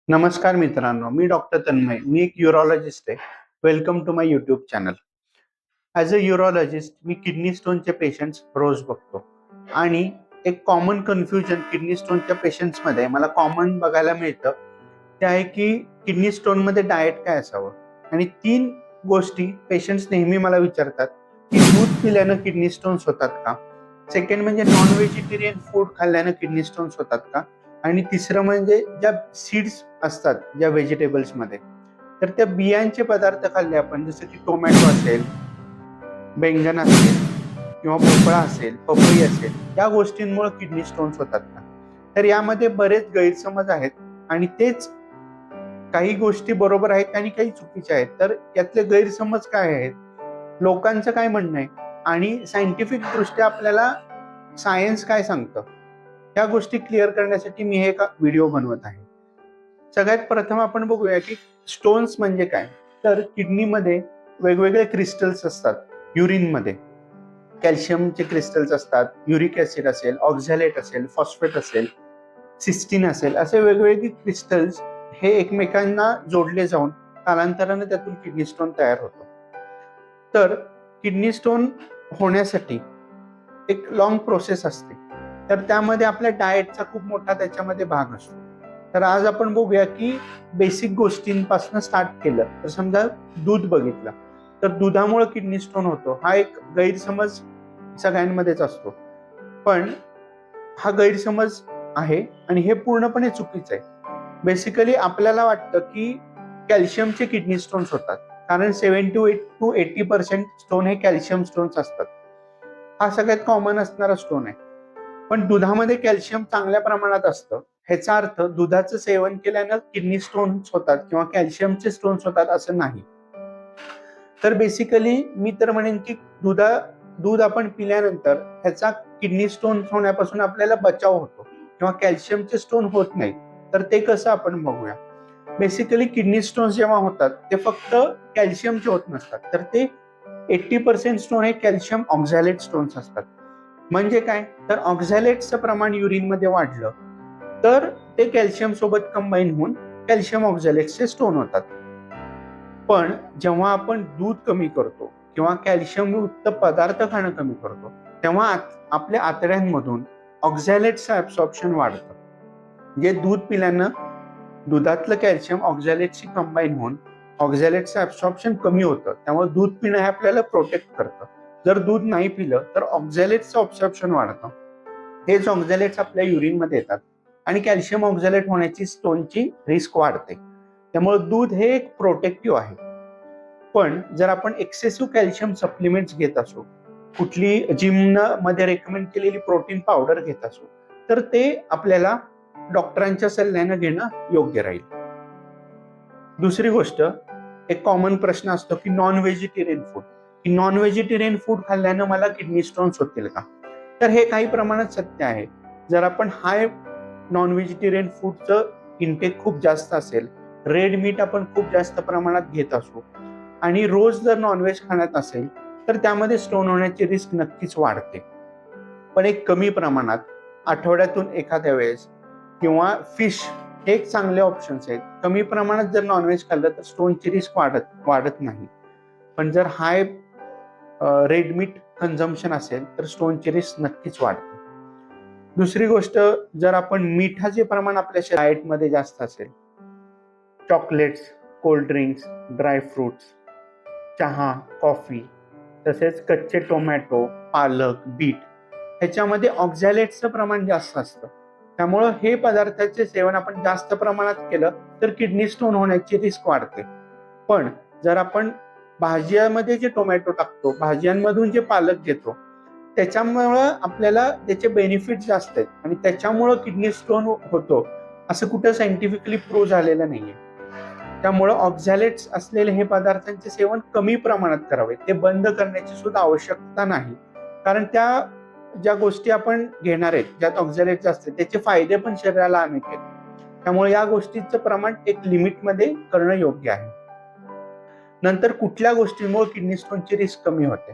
नमस्कार मित्रांनो, मी डॉक्टर तन्मय. मी एक युरोलॉजिस्ट आहे. Welcome to my YouTube channel. As a urologist मी किडनी स्टोनचे पेशंट्स रोज बघतो आणि एक कॉमन कन्फ्युजन किडनी स्टोनच्या पेशंट्समध्ये मला कॉमन बघायला मिळतं, ते आहे की किडनी स्टोनमध्ये डाएट काय असावं? आणि 3 गोष्टी पेशंट्स नेहमी मला विचारतात, की दूध पिल्यानं किडनी स्टोन्स होतात का? सेकंड म्हणजे नॉन व्हेजिटेरियन फूड खाल्ल्यानं किडनी स्टोन्स होतात का? आणि तिसरं म्हणजे ज्या सीड्स असतात ज्या व्हेजिटेबल्समध्ये, तर त्या बियांचे पदार्थ खाल्ले आपण, जसं की टोमॅटो असेल, बैंगन असेल किंवा भोपळा असेल, पपई असेल, या गोष्टींमुळे किडनी स्टोन्स होतात का? तर यामध्ये बरेच गैरसमज आहेत आणि तेच काही गोष्टी बरोबर आहेत आणि काही चुकीच्या आहेत. तर यातले गैरसमज काय आहेत? लोकांचं काय म्हणणं आहे? आणि सायंटिफिक दृष्ट्या आपल्याला सायन्स काय सांगतं? ह्या गोष्टी क्लिअर करण्यासाठी मी हे व्हिडिओ बनवत आहे. सगळ्यात प्रथम आपण बघूया की स्टोन्स म्हणजे काय? तर किडनीमध्ये वेगवेगळे क्रिस्टल्स असतात. युरिनमध्ये कॅल्शियमचे क्रिस्टल्स असतात, युरिक ऍसिड असेल, ऑक्झॅलेट असेल, फॉस्फेट असेल, सिस्टीन असेल, असे वेगवेगळे क्रिस्टल्स हे एकमेकांना जोडले जाऊन कालांतराने त्यातून किडनी स्टोन तयार होतो. तर किडनी स्टोन होण्यासाठी एक लॉंग प्रोसेस असते. तर त्यामध्ये आपल्या डाएटचा खूप मोठा त्याच्यामध्ये भाग असतो. तर आज आपण बघूया की बेसिक गोष्टींपासून स्टार्ट केलं तर समजा दूध बघितलं, तर दुधामुळे किडनी स्टोन होतो हा एक गैरसमज सगळ्यांमध्येच असतो. पण हा गैरसमज आहे आणि हे पूर्णपणे चुकीचं आहे. बेसिकली आपल्याला वाटतं की कॅल्शियमचे किडनी स्टोन्स होतात, कारण 70 to 80% स्टोन हे कॅल्शियम स्टोन्स असतात. हा सगळ्यात कॉमन असणारा स्टोन आहे. पण दुधामध्ये कॅल्शियम चांगल्या प्रमाणात असतं. ह्याचा अर्थ दुधाचं सेवन केल्यानं किडनी स्टोन्स होतात किंवा कॅल्शियमचे स्टोन्स होतात असं नाही. तर बेसिकली मी तर म्हणेन की दूध आपण पिल्यानंतर ह्याचा किडनी स्टोन होण्यापासून आपल्याला बचाव होतो किंवा कॅल्शियमचे स्टोन होत नाही. तर ते कसं आपण बघूया. बेसिकली किडनी स्टोन्स जेव्हा होतात ते फक्त कॅल्शियमचे होत नसतात, तर ते 80% स्टोन हे कॅल्शियम ऑक्झॅलेट स्टोन्स असतात. म्हणजे काय? तर ऑक्झॅलेटचं प्रमाण युरिनमध्ये वाढलं तर ते कॅल्शियम सोबत कंबाईन होऊन कॅल्शियम ऑक्झॅलेटचे स्टोन होतात. पण जेव्हा आपण दूध कमी करतो किंवा कॅल्शियम युक्त पदार्थ खाणं कमी करतो, तेव्हा आपल्या आतड्यांमधून ऑक्झॅलेटचं ऍब्सॉर्प्शन वाढतं. जे दूध पिल्यानं दुधातलं कॅल्शियम ऑक्झॅलेटशी कंबाईन होऊन ऑक्झॅलेटचं ऍब्सॉर्प्शन कमी होतं. त्यामुळे दूध पिणं हे आपल्याला प्रोटेक्ट करतं. जर दूध नाही पिलं तर ऑक्झॅलेटचं ऑब्सॉर्प्शन वाढतं. हेच ऑक्झॅलेट्स आपल्या युरिनमध्ये येतात आणि कॅल्शियम ऑक्झॅलेट होण्याची स्टोनची रिस्क वाढते. त्यामुळे दूध हे एक प्रोटेक्टिव्ह आहे. पण जर आपण एक्सेसिव्ह कॅल्शियम सप्लिमेंट्स घेत असू, कुठली जिम मध्ये रेकमेंड केलेली प्रोटीन पावडर घेत असू, तर ते आपल्याला डॉक्टरांच्या सल्ल्यानं घेणं योग्य राहील. दुसरी गोष्ट, एक कॉमन प्रश्न असतो की नॉन व्हेजिटेरियन फूड, की नॉन व्हेजिटेरियन फूड खाल्ल्यानं मला किडनी स्टोन्स होतील का? तर हे काही प्रमाणात सत्य आहे. जर आपण हाय नॉन व्हेजिटेरियन फूडचं इनटेक खूप जास्त असेल, रेड मीट आपण खूप जास्त प्रमाणात घेत असू आणि रोज जर नॉनव्हेज खाण्यात असेल, तर त्यामध्ये स्टोन होण्याची रिस्क नक्कीच वाढते. पण एक कमी प्रमाणात, आठवड्यातून एखाद्या वेळेस किंवा फिश हे एक चांगले ऑप्शन्स आहेत. कमी प्रमाणात जर नॉनव्हेज खाल्लं तर स्टोनची रिस्क वाढत नाही. पण जर हाय रेड मीट कन्झम्पशन असेल तर स्टोनची रिस्क नक्कीच वाढते. दुसरी गोष्ट, जर आपण मिठाचे प्रमाण आपल्या डाएटमध्ये जास्त असेल, chocolates, cold drinks, dry fruits, चहा, कॉफी, तसेच कच्चे टोमॅटो, पालक, बीट ह्याच्यामध्ये ऑक्झॅलेटचं प्रमाण जास्त असतं. त्यामुळं हे पदार्थाचे सेवन आपण जास्त प्रमाणात केलं तर किडनी स्टोन होण्याची रिस्क वाढते. पण जर आपण भाज्यामध्ये जे टोमॅटो टाकतो, भाज्यांमधून जे पालक घेतो, त्याच्यामुळं आपल्याला त्याचे बेनिफिट जास्त आहेत आणि त्याच्यामुळं किडनी स्टोन होतो असं कुठं सायंटिफिकली प्रूव्ह झालेलं नाहीये. त्यामुळं ऑक्झॅलेट्स असलेले हे पदार्थांचे सेवन कमी प्रमाणात करावे. ते बंद करण्याची सुद्धा आवश्यकता नाही. कारण त्या ज्या गोष्टी आपण घेणार आहेत, ज्यात ऑक्झॅलेट जास्त त्याचे फायदे पण शरीराला अनेक आहेत. त्यामुळे या गोष्टीचं प्रमाण एक लिमिटमध्ये करणं योग्य आहे. नंतर कुठल्या गोष्टींमुळे किडनी स्टोनची रिस्क कमी होते?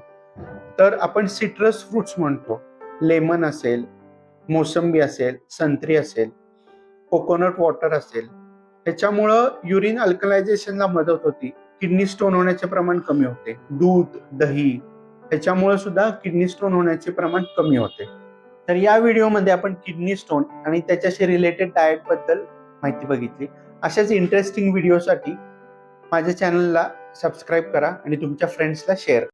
तर आपण सिट्रस फ्रुट्स म्हणतो. लेमन असेल, मोसंबी असेल, संत्री असेल, कोकोनट वॉटर असेल, ह्याच्यामुळं युरिन अल्कलायझेशनला मदत होती. किडनी स्टोन होण्याचे प्रमाण कमी होते. दूध, दही ह्याच्यामुळे सुद्धा किडनी स्टोन होण्याचे प्रमाण कमी होते. तर या व्हिडिओमध्ये आपण किडनी स्टोन आणि त्याच्याशी रिलेटेड डाएट बद्दल माहिती बघितली. अशाच इंटरेस्टिंग व्हिडिओसाठी माझ्या चॅनलला सबस्क्राईब करा आणि तुमच्या फ्रेंड्सला शेअर करा.